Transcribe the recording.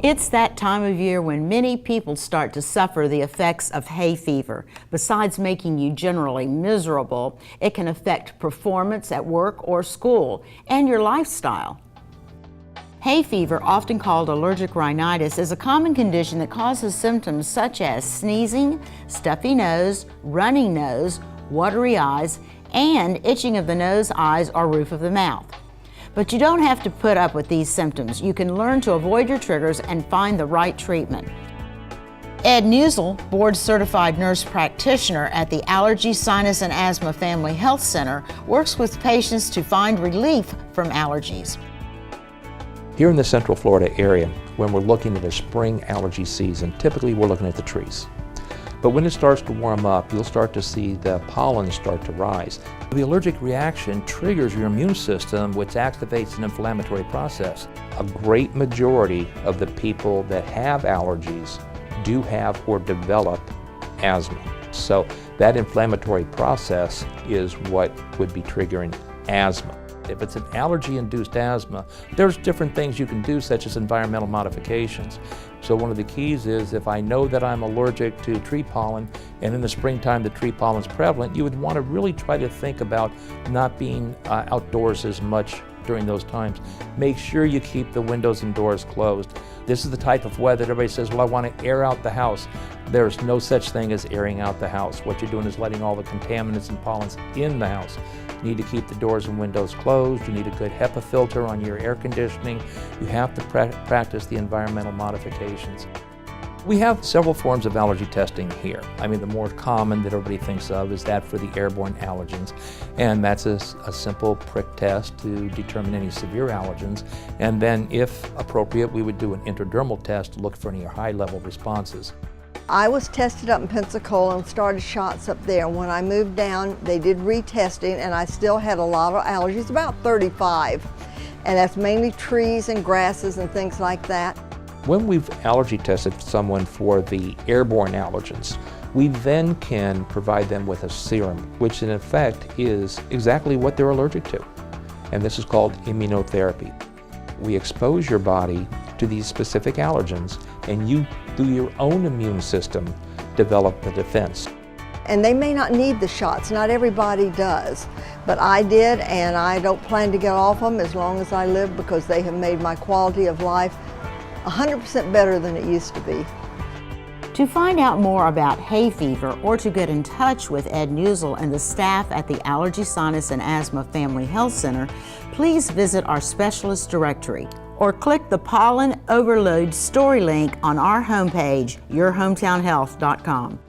It's that time of year when many people start to suffer the effects of hay fever. Besides making you generally miserable, it can affect performance at work or school and your lifestyle. Hay fever, often called allergic rhinitis, is a common condition that causes symptoms such as sneezing, stuffy nose, running nose, watery eyes, and itching of the nose, eyes, or roof of the mouth. But you don't have to put up with these symptoms. You can learn to avoid your triggers and find the right treatment. Ed Nusel, board-certified nurse practitioner at the Allergy, Sinus, and Asthma Family Health Center, works with patients to find relief from allergies. Here in the Central Florida area, when we're looking at a spring allergy season, typically we're looking at the trees. But when it starts to warm up, you'll start to see the pollen start to rise. The allergic reaction triggers your immune system, which activates an inflammatory process. A great majority of the people that have allergies do have or develop asthma. So that inflammatory process is what would be triggering asthma. If it's an allergy-induced asthma, there's different things you can do, such as environmental modifications. So one of the keys is, if I know that I'm allergic to tree pollen, and in the springtime the tree pollen is prevalent, you would want to really try to think about not being outdoors as much during those times. Make sure you keep the windows and doors closed. This is the type of weather that everybody says, well, I want to air out the house. There's no such thing as airing out the house. What you're doing is letting all the contaminants and pollens in the house. You need to keep the doors and windows closed. You need a good HEPA filter on your air conditioning. You have to practice the environmental modifications. We have several forms of allergy testing here. I mean, the more common that everybody thinks of is that for the airborne allergens. And that's a simple prick test to determine any severe allergens. And then, if appropriate, we would do an intradermal test to look for any high-level responses. I was tested up in Pensacola and started shots up there. When I moved down, they did retesting, and I still had a lot of allergies, about 35. And that's mainly trees and grasses and things like that. When we've allergy tested someone for the airborne allergens, we then can provide them with a serum, which in effect is exactly what they're allergic to. And this is called immunotherapy. We expose your body to these specific allergens, and you, through your own immune system, develop a defense. And they may not need the shots, not everybody does, but I did, and I don't plan to get off them as long as I live, because they have made my quality of life 100% better than it used to be. To find out more about hay fever, or to get in touch with Ed Nusel and the staff at the Allergy, Sinus, and Asthma Family Health Center, please visit our specialist directory or click the Pollen Overload story link on our homepage, yourhometownhealth.com.